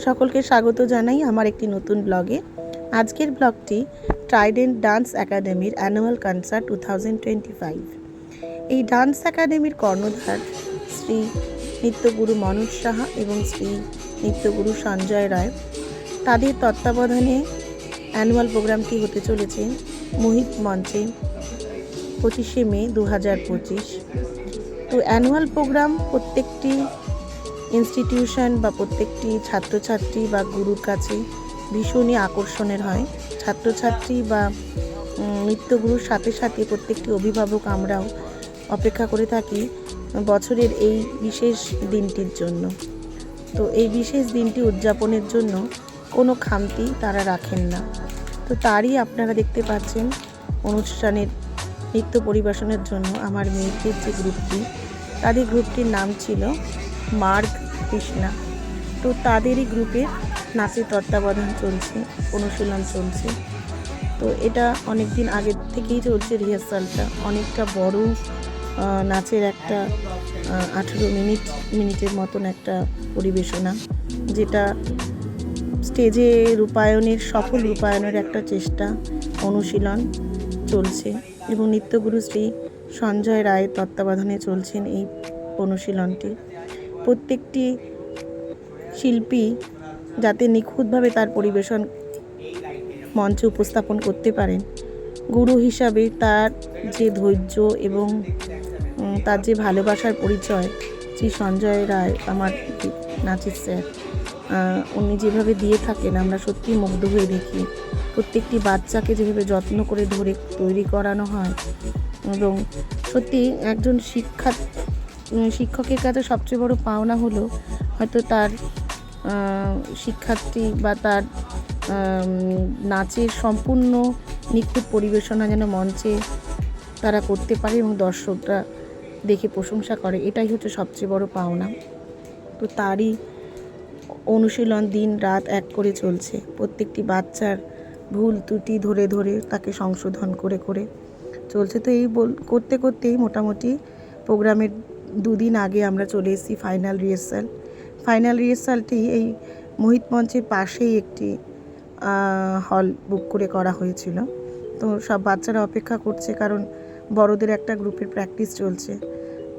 সকলকে স্বাগত জানাই আমার একটি নতুন ব্লগে। আজকের ব্লগটি ট্রাইডেন্ট ডান্স একাডেমির অ্যানুয়াল কনসার্ট 2025। এই ডান্স একাডেমির কর্ণধার শ্রী নৃত্যগুরু মনোজ সাহা এবং শ্রী নৃত্যগুরু সঞ্জয় রায়, তাদের তত্ত্বাবধানে অ্যানুয়াল প্রোগ্রামটি হতে চলেছে মোহিত মঞ্চে 25শে মে 2025। তো অ্যানুয়াল প্রোগ্রাম প্রত্যেকটি ইনস্টিটিউশন বা প্রত্যেকটি ছাত্রছাত্রী বা গুরুর কাছে ভীষণই আকর্ষণের হয়। ছাত্রছাত্রী বা নৃত্যগুরুর সাথে সাথে প্রত্যেকটি অভিভাবক আমরাও অপেক্ষা করে থাকি বছরের এই বিশেষ দিনটির জন্য। তো এই বিশেষ দিনটি উদযাপনের জন্য কোনো খামতি তারা রাখেন না। তো তারই আপনারা দেখতে পাচ্ছেন অনুষ্ঠানের নৃত্য পরিবেশনের জন্য আমার মেয়েদের যে গ্রুপটি, তাদের গ্রুপটির নাম ছিল মার্গ কৃষ্ণা। তো তাদেরই গ্রুপের নাচের তত্ত্বাবধান চলছে, অনুশীলন চলছে। তো এটা অনেক দিন আগের থেকেই চলছে রিহার্সালটা। অনেকটা বড় নাচের একটা 18 মিনিটের মতন একটা পরিবেশনা, যেটা স্টেজে সফল রূপায়ণের একটা চেষ্টা, অনুশীলন চলছে এবং নৃত্যগুরু শ্রী সঞ্জয় রায়ের তত্ত্বাবধানে চলছেন এই অনুশীলনটি। প্রত্যেকটি শিল্পী যাতে নিখুঁতভাবে তার পরিবেশন মঞ্চে উপস্থাপন করতে পারেন, গুরু হিসাবে তার যে ধৈর্য এবং তার যে ভালোবাসার পরিচয় শ্রী সঞ্জয় রায়, আমার নাচের স্যার, উনি যেভাবে দিয়ে থাকেন আমরা সত্যি মুগ্ধ হয়ে দেখি। প্রত্যেকটি বাচ্চাকে যেভাবে যত্ন করে ধরে তৈরি করানো হয়, এবং সত্যি একজন শিক্ষকের কাছে সবচেয়ে বড় পাওনা হলো হয়তো তার শিক্ষার্থী বা তার নাচের সম্পূর্ণ নিখুঁত পরিবেশনা যেন মঞ্চে তারা করতে পারে এবং দর্শকরা দেখে প্রশংসা করে, এটাই হচ্ছে সবচেয়ে বড় পাওনা। তো তারই অনুশীলন দিন রাত এক করে চলছে। প্রত্যেকটি বাচ্চার ভুল ত্রুটি ধরে ধরে তাকে সংশোধন করে করে চলছে। তো এই করতে করতেই মোটামুটি প্রোগ্রামের 2 দিন আগে আমরা চলে এসেছি ফাইনাল রিহার্সালটি এই মোহিত মঞ্চের পাশেই একটি হল বুক করে করা হয়েছিল। তো সব বাচ্চারা অপেক্ষা করছে, কারণ বড়দের একটা গ্রুপের প্র্যাকটিস চলছে।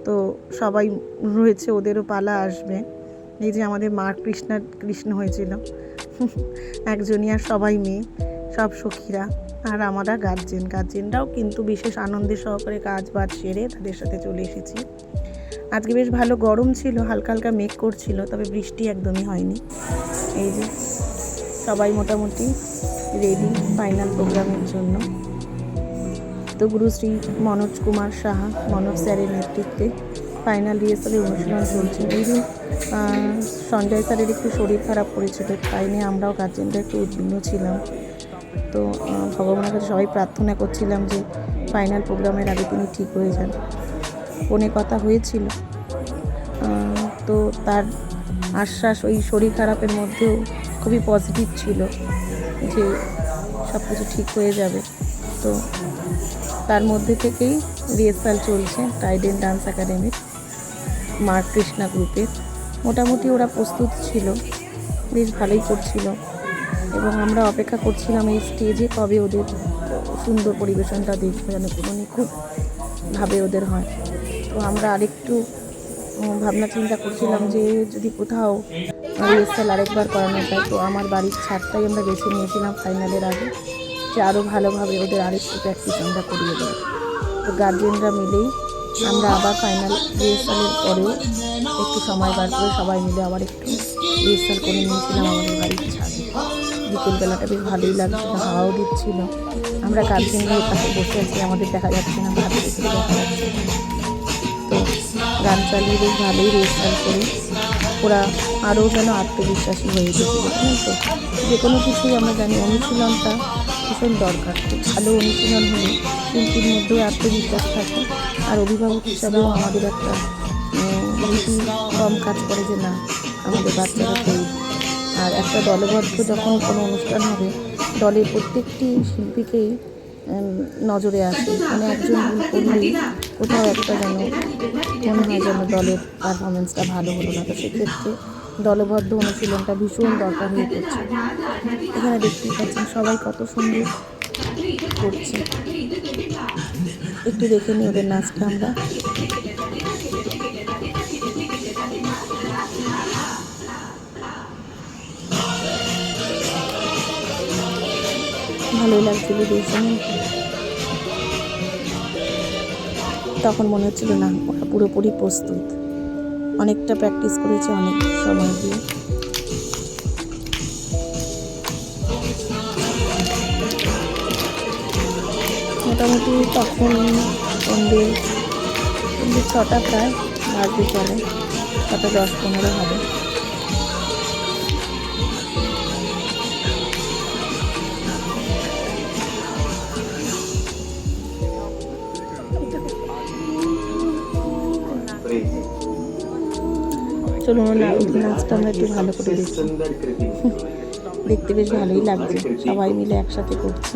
তো সবাই রয়েছে, ওদেরও পালা আসবে। এই যে আমাদের মার কৃষ্ণ হয়েছিল একজনই, আর সবাই মেয়ে, সব সখীরা, আর আমরা গার্জেনরাও কিন্তু বিশেষ আনন্দের সহকারে কাজ বাজ সেরে তাদের সাথে চলে এসেছি। আজকে বেশ ভালো গরম ছিল, হালকা হালকা মেঘ করছিল, তবে বৃষ্টি একদমই হয়নি। এই যে সবাই মোটামুটি রেডি ফাইনাল প্রোগ্রামের জন্য। তো গুরু শ্রী মনোজ কুমার সাহা, মনোজ স্যারের নেতৃত্বে ফাইনাল রিহার্সালের অনুশীলন চলছে। এই দিন সঞ্জয় স্যারের একটু শরীর খারাপ করেছিল, তাই নিয়ে আমরাও গার্জেনরা একটু উদ্বিগ্ন ছিলাম। তো ভগবানের কাছে সবাই প্রার্থনা করছিলাম যে ফাইনাল প্রোগ্রামের আগে তিনি ঠিক হয়ে যান। ফোনে কথা হয়েছিল, তো তার আশ্বাস ওই শরীর খারাপের মধ্যেও খুবই পজিটিভ ছিল যে সব কিছু ঠিক হয়ে যাবে। তো তার মধ্যে থেকেই রিহার্সাল চলছে ট্রাইডেন্ট ডান্স একাডেমির মার্গ কৃষ্ণা গ্রুপের। মোটামুটি ওরা প্রস্তুত ছিল, বেশ ভালোই করছিল, এবং আমরা অপেক্ষা করছিলাম এই স্টেজে কবে ওদের সুন্দর পরিবেশনটা দেখবো, যেন কোনো নিখুঁতভাবে ওদের হয়। তো আমরা আরেকটু ভাবনা চিন্তা করছিলাম যে যদি কোথাও রিহার্সাল আরেকবার করানো যায়। তো আমার বাড়ির ছাদটাই আমরা বেছে নিয়েছিলাম ফাইনালের আগে, যে আরও ভালোভাবে ওদের আরেকটু প্র্যাকটিস আমরা করিয়ে দেবো। তো গার্জেনরা মিলেই আমরা আবার ফাইনাল রিহার্সালের পরেও একটু সময় বার করে সবাই মিলে আবার একটু রিহার্সাল করে নিয়েছিলাম আমাদের বাড়ির ছাদে। বিকেলবেলাটা বেশ ভালোই লাগছিল, হাওয়াও দিচ্ছিল। আমরা গার্জেনরা পাশে বসে আছি, আমাদের দেখা যাচ্ছে না, ভাত থেকে দেখা যাচ্ছে। তো গান চালিয়ে বেশ ভালোই রিহার্সাল করে ওরা আরও যেন আত্মবিশ্বাসী হয়ে উঠেছিল। তো যে কোনো কিছুই আমরা জানি অনুশীলনটা ভীষণ দরকার। খুব ভালো অনুশীলন হলে শিল্পীর মধ্যেও আত্মবিশ্বাস থাকে, আর অভিভাবক হিসাবেও আমাদের একটা বেশি কম কাজ করে যে না, আমাদের বাচ্চারা তৈরি। আর একটা দলবদ্ধ যখন কোনো অনুষ্ঠান হবে, দলের প্রত্যেকটি শিল্পীকেই নজরে আসে, মানে একজন ভুল করলেই কোথাও একটা যেন মনে হয় যেন দলের পারফরমেন্সটা ভালো হলো না। তো সেক্ষেত্রে দলবদ্ধ অনুশীলনটা ভীষণ দরকার হয়ে পড়ছে। এখানে দেখতেই পাচ্ছেন সবাই কত সুন্দর করছে। একটু দেখে নিই ওদের নাচটা আমরা। ভালোই লাগছিল দুজনে। তখন মনে হচ্ছিল না ওরা পুরোপুরি প্রস্তুত, অনেকটা প্র্যাকটিস করেছে অনেক সময় দিয়ে। মোটামুটি তখন সন্ধ্যে 6টা প্রায় বাজতে চলে, 6টা 10-15 হবে। চলুন নাচটা আমরা একটু ভালো করে দেখি। দেখতে বেশ ভালোই লাগছে, সবাই মিলে একসাথে করছে।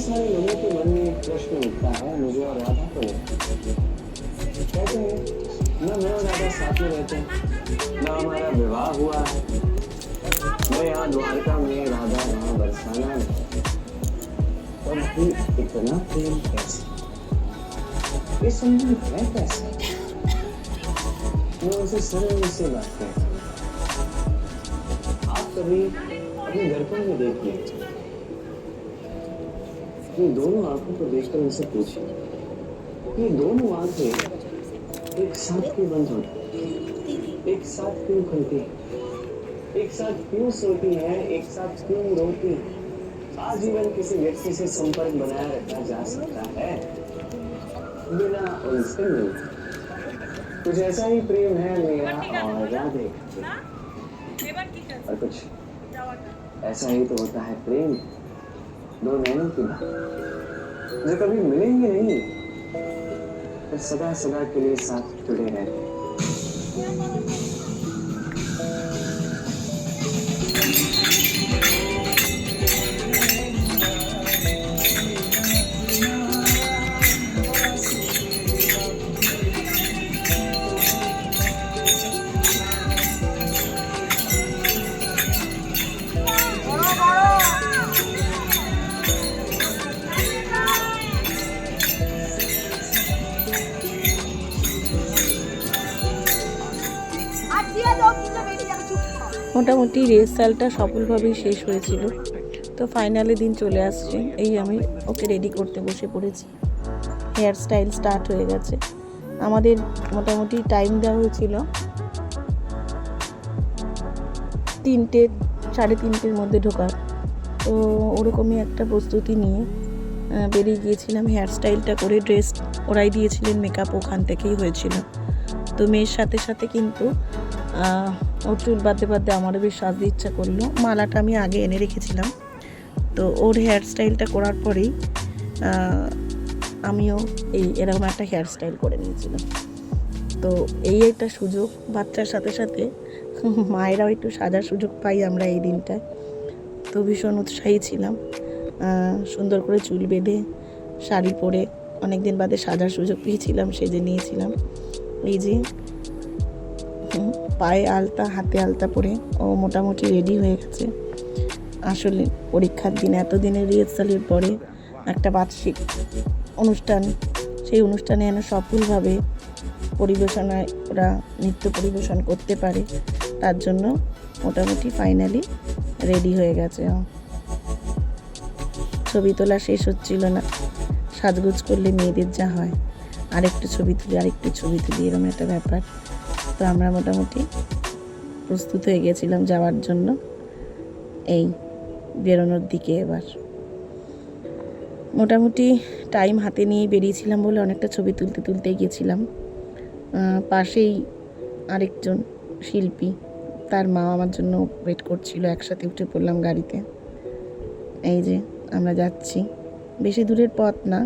सारे लोगों के मन में एक प्रश्न उठता है, मुझे और राधा को कहते हैं न मैं और राधा साथ में रहते हैं, न हमारा विवाह हुआ है, मैं यहाँ द्वारका में, राधा वहाँ बरसाना में, तब भी इतना प्रेम कैसे, ये संबंध है कैसे? मैं उसे सरल से बात करता हूँ। आप कभी अपने दर्पण में देखिए, ये दोनों आंखों को देखकर उनसे पूछिए, ये दोनों आंखें एक साथ क्यों बंद होती हैं, एक साथ क्यों खुलती हैं, एक साथ क्यों सोती हैं, एक साथ क्यों रोती हैं? आजीवन किसी व्यक्ति से संपर्क बनाए रखा जा सकता है बिना उनसे मिले। कुछ ऐसा ही प्रेम है मेरा और राधे का, और कुछ ऐसा ही तो होता है प्रेम दो नैनों की बात, जो कभी मिलेंगे नहीं, पर सदा सदा के लिए साथ जुड़े रहते हैं। মোটামুটি রিহার্সালটা সফলভাবেই শেষ হয়েছিল। তো ফাইনালে দিন চলে আসছে, এই আমি ওকে রেডি করতে বসে পড়েছি। হেয়ার স্টাইল স্টার্ট হয়ে গেছে। আমাদের মোটামুটি টাইম দেওয়া হয়েছিল 3টে 3:30-এর মধ্যে ঢোকার। তো ওরকমই একটা প্রস্তুতি নিয়ে বেরিয়ে গিয়েছিলাম। হেয়ার স্টাইলটা করে ড্রেস ওরাই দিয়েছিলেন, মেকআপ ওখান থেকেই হয়েছিল। তো মেয়ের সাথে সাথে কিন্তু ওর চুল বাঁধতে বাঁধতে আমারও বেশ সাজতে ইচ্ছা করলো। মালাটা আমি আগে এনে রেখেছিলাম, তো ওর হেয়ার স্টাইলটা করার পরেই আমিও এরকম একটা হেয়ার স্টাইল করে নিয়েছিলাম। তো এই একটা সুযোগ, বাচ্চার সাথে সাথে মায়েরাও একটু সাজার সুযোগ পাই আমরা এই দিনটায়। তো ভীষণ উৎসাহী ছিলাম। সুন্দর করে চুল বেঁধে শাড়ি পরে অনেক দিন বাদে সাজার সুযোগ পেয়েছিলাম, সেজে নিয়েছিলাম। এই যে পায়ে আলতা, হাতে আলতা পরে ও মোটামুটি রেডি হয়ে গেছে। আসলে পরীক্ষার দিন, এতদিনের রিহার্সালের পরে একটা বার্ষিক অনুষ্ঠান, সেই অনুষ্ঠানে যেন সফলভাবে পরিবেশনায় ওরা নৃত্য পরিবেশন করতে পারে, তার জন্য মোটামুটি ফাইনালি রেডি হয়ে গেছে। ছবি তোলা শেষ হচ্ছিল না। সাজগোজ করলে মেয়েদের যা হয়, আরেকটু ছবি তুলি এরকম একটা ব্যাপার। তো আমরা মোটামুটি প্রস্তুত হয়ে গেছিলাম যাওয়ার জন্য, এই বেরোনোর দিকে। এবার মোটামুটি টাইম হাতে নিয়ে বেরিয়েছিলাম বলে অনেকটা ছবি তুলতে গেছিলাম। পাশেই আরেকজন শিল্পী, তার মা আমার জন্য ওয়েট করছিল, একসাথে উঠে পড়লাম গাড়িতে। এই যে আমরা যাচ্ছি, বেশি দূরের পথ না,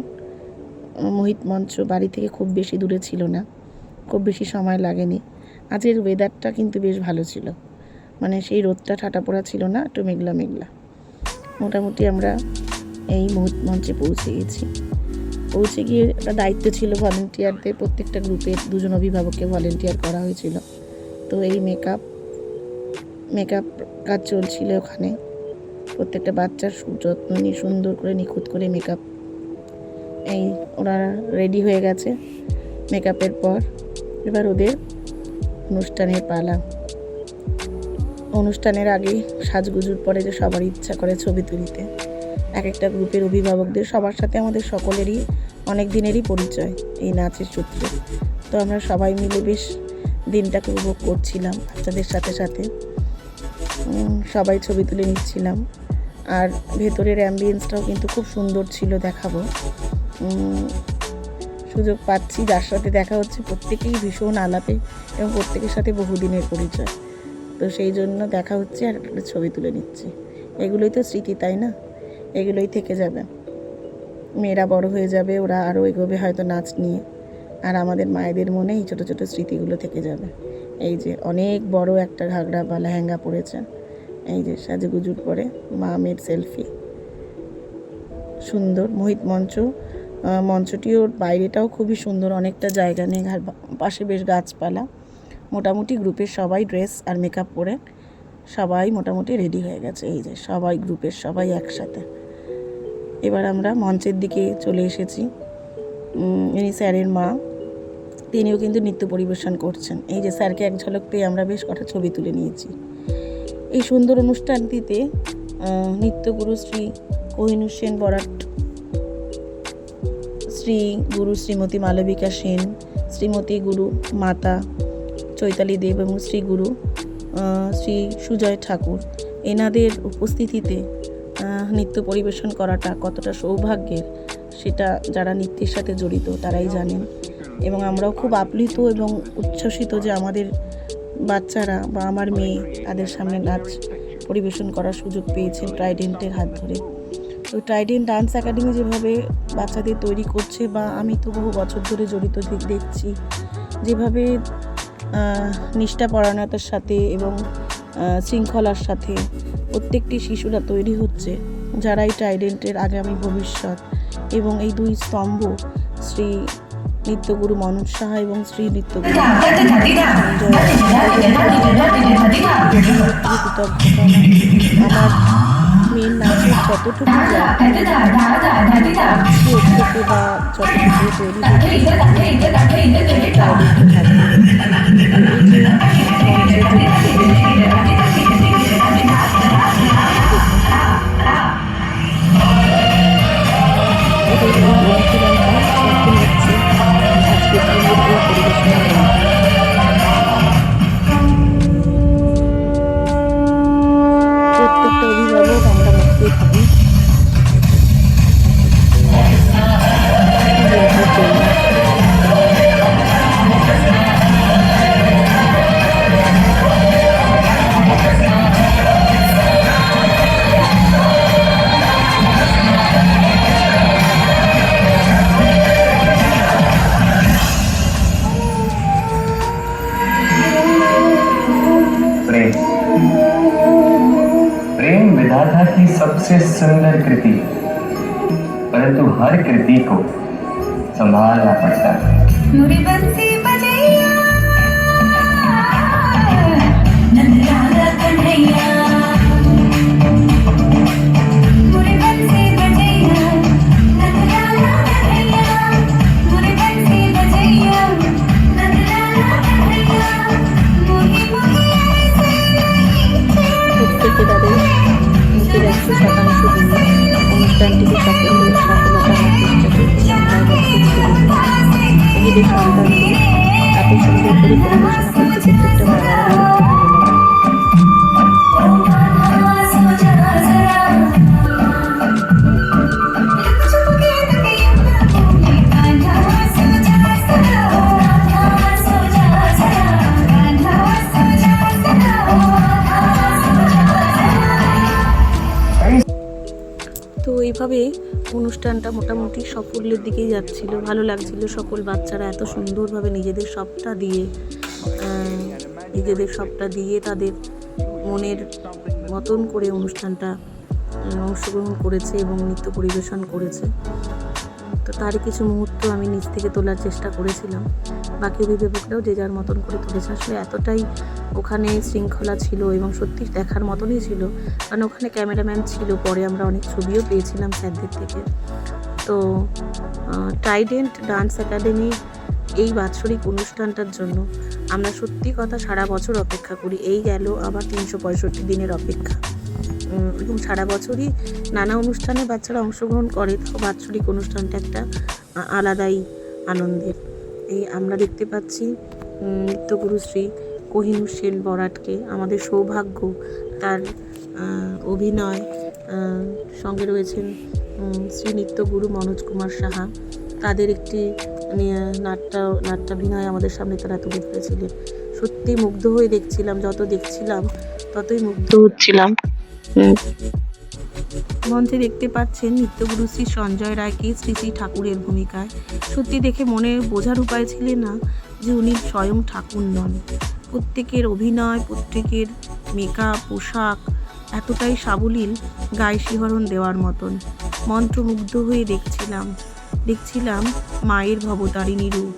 মোহিত মঞ্চ বাড়ি থেকে খুব বেশি দূরে ছিল না, খুব বেশি সময় লাগেনি। আজকের ওয়েদারটা কিন্তু বেশ ভালো ছিল, মানে সেই রোদটা ঠাটা পড়া ছিল না, একটু মেঘলা মেঘলা। মোটামুটি আমরা এই মোহিত মঞ্চে পৌঁছে গেছি। পৌঁছে গিয়ে একটা দায়িত্ব ছিল ভলেন্টিয়ারদের, প্রত্যেকটা গ্রুপের 2 জন অভিভাবককে ভলেন্টিয়ার করা হয়েছিল। তো এই মেকআপ কাজ চলছিল ওখানে। প্রত্যেকটা বাচ্চার যত্ন নিয়ে সুন্দর করে নিখুঁত করে মেকআপ, এই ওরা রেডি হয়ে গেছে। মেকআপের পর এবার ওদের অনুষ্ঠানের পালা। অনুষ্ঠানের আগে সাজগুজুর পরে যে সবার ইচ্ছা করে ছবি তুলতে, এক একটা গ্রুপের অভিভাবকদের সবার সাথে আমাদের সকলেরই অনেক দিনেরই পরিচয় এই নাচের সূত্রে। তো আমরা সবাই মিলে বেশ দিনটাকে উপভোগ করছিলাম, বাচ্চাদের সাথে সাথে সবাই ছবি তুলে নিচ্ছিলাম। আর ভেতরের অ্যাম্বিয়েন্সটাও কিন্তু খুব সুন্দর ছিল, দেখাবো। সুযোগ পাচ্ছি, যার সাথে দেখা হচ্ছে প্রত্যেকেই ভীষণ আলাপে এবং প্রত্যেকের সাথে বহুদিনের পরিচয়। তো সেই জন্য দেখা হচ্ছে আর একটা ছবি তুলে নিচ্ছি। এগুলোই তো স্মৃতি, তাই না? এগুলোই থেকে যাবে। মেয়েরা বড় হয়ে যাবে, ওরা আরও এগোবে হয়তো নাচ নিয়ে, আর আমাদের মায়েদের মনে এই ছোটো ছোটো স্মৃতিগুলো থেকে যাবে। এই যে অনেক বড় একটা ঘাগরা বা লেহেঙ্গা পরেছে, এই যে সাজুগুজুর পরে মা মেয়ের সেলফি, সুন্দর। মোহিত মঞ্চটিও বাইরেটাও খুবই সুন্দর, অনেকটা জায়গা নিয়ে, পাশে বেশ গাছপালা। মোটামুটি গ্রুপের সবাই ড্রেস আর মেকআপ পরে সবাই মোটামুটি রেডি হয়ে গেছে। এই যে সবাই গ্রুপের সবাই একসাথে। এবার আমরা মঞ্চের দিকে চলে এসেছি। ইনি স্যারের মা, তিনিও কিন্তু নৃত্য পরিবেশন করছেন। এই যে স্যারকে এক ঝলক পেয়ে আমরা বেশ কটা ছবি তুলে নিয়েছি। এই সুন্দর অনুষ্ঠানটিতে নৃত্যগুরু শ্রী কোহিনূর সেন বরাট, শ্রী গুরু শ্রীমতী মালবিকা সেন, শ্রীমতী গুরু মাতা চৈতালি দেব এবং শ্রী গুরু শ্রী সুজয় ঠাকুর, এনাদের উপস্থিতিতে নৃত্য পরিবেশন করাটা কতটা সৌভাগ্যের, সেটা যারা নৃত্যের সাথে জড়িত তারাই জানেন। এবং আমরাও খুব আপ্লুত এবং উচ্ছ্বসিত যে আমাদের বাচ্চারা বা আমার মেয়ে তাদের সামনে নাচ পরিবেশন করার সুযোগ পেয়েছেন ট্রাইডেন্টের হাত ধরে। তো ট্রাইডেন্ট ডান্স একাডেমি যেভাবে বাচ্চাদের তৈরি করছে, বা আমি তো বহু বছর ধরে জড়িত দেখছি, যেভাবে নিষ্ঠাপরায়ণতার সাথে এবং শৃঙ্খলার সাথে প্রত্যেকটি শিশুরা তৈরি হচ্ছে, যারা এই ট্রাইডেন্টের আগামী ভবিষ্যৎ। এবং এই 2 স্তম্ভ, শ্রী নৃত্যগুরু মনোজ সাহা এবং শ্রী নৃত্যগুরু আমার মেয়ের নাচের যতটুকু বা যতটুকু প্রত্যেকটা অভিভাবক আমরা মুক্তই থাকি। प्रेम विधाता की सबसे सुंदर कृति, परंतु हर कृति को संभालना पड़ता है। मुरी बंसी बजैया नंदलाला कन्हैया, मुरी बंसी बजैया नंदलाला कन्हैया, मुरी बंसी बजैया नंदलाला कन्हैया, मोही मोही ऐसे नहीं প্রত্যেকে তাদের মুখের 100% দিয়ে অনুষ্ঠানটিকে নিজেদের সন্তানকে এত সুন্দর করে পরিবেশনা করতে প্রত্যেকটা মা বাবারই কিন্তু ভালো লাগে। তো এইভাবে অনুষ্ঠানটা মোটামুটি সাফল্যের দিকেই যাচ্ছিল, ভালো লাগছিল। সকল বাচ্চারা এত সুন্দরভাবে নিজেদের সবটা দিয়ে তাদের মনের মতন করে অনুষ্ঠানটা অংশগ্রহণ করেছে এবং নৃত্য পরিবেশন করেছে। তো তারই কিছু মুহূর্ত আমি নিজ থেকে তোলার চেষ্টা করেছিলাম, বাকি অভিভাবকরাও যে যার মতন করে তুলেছে। আসলে এতটাই ওখানে শৃঙ্খলা ছিল এবং সত্যি দেখার মতনই ছিল, কারণ ওখানে ক্যামেরাম্যান ছিল। পরে আমরা অনেক ছবিও পেয়েছিলাম স্যারদের থেকে। তো ট্রাইডেন্ট ডান্স একাডেমি এই বাৎসরিক অনুষ্ঠানটার জন্য আমরা সত্যি কথা সারা বছর অপেক্ষা করি। এই গেল আবার 365 দিনের অপেক্ষা, এবং সারা বছরই নানা অনুষ্ঠানে বাচ্চারা অংশগ্রহণ করে। তো বাৎসরিক অনুষ্ঠানটা একটা আলাদাই আনন্দের। এই আমরা দেখতে পাচ্ছি নৃত্যগুরু শ্রী কোহিনূর সেন বরাটকে। আমাদের সৌভাগ্য তার অভিনয়, সঙ্গে রয়েছেন শ্রী নৃত্যগুরু মনোজ কুমার সাহা। তাদের একটি নাট্যাভিনয় আমাদের সামনে তারা তুলে ধরেছিলেন। সত্যি মুগ্ধ হয়ে দেখছিলাম, যত দেখছিলাম ততই মুগ্ধ হচ্ছিলাম। মঞ্চে দেখতে পাচ্ছেন নৃত্যগুরু শ্রী সঞ্জয় রায়কে শ্রী শ্রী ঠাকুরের ভূমিকায়। সত্যি দেখে মনে বোঝার উপায় ছিল না যে উনি স্বয়ং ঠাকুর নন। প্রত্যেকের অভিনয়, প্রত্যেকের মেকআপ, পোশাক এতটাই সাবলীল, গায়ে শিহরণ দেওয়ার মতন। মন্ত্রমুগ্ধ হয়ে দেখছিলাম মায়ের ভবতারিণী রূপ।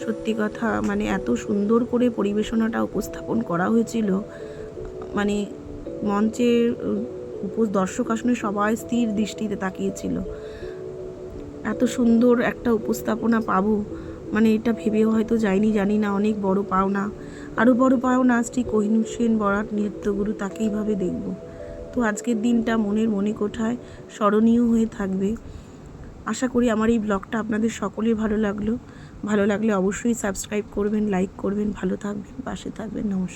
সত্যি কথা, মানে এত সুন্দর করে পরিবেশনাটা উপস্থাপন করা হয়েছিল, মানে মঞ্চের দর্শক আসনে সবাই স্থির দৃষ্টিতে তাকিয়েছিল। এত সুন্দর একটা উপস্থাপনা পাবো, মানে এটা ভেবেও হয়তো যাইনি, জানি না। অনেক বড় পাওনা, আরও বড় পাওনা শ্রী কোহিনূর সেন বরাট নৃত্যগুরু, তাকে এইভাবে দেখব। তো আজকের দিনটা মনে কোঠায় স্মরণীয় হয়ে থাকবে। আশা করি আমার এই ব্লগটা আপনাদের সকলের ভালো লাগলে অবশ্যই সাবস্ক্রাইব করবেন, লাইক করবেন, ভালো থাকবেন, পাশে থাকবেন। নমস্কার।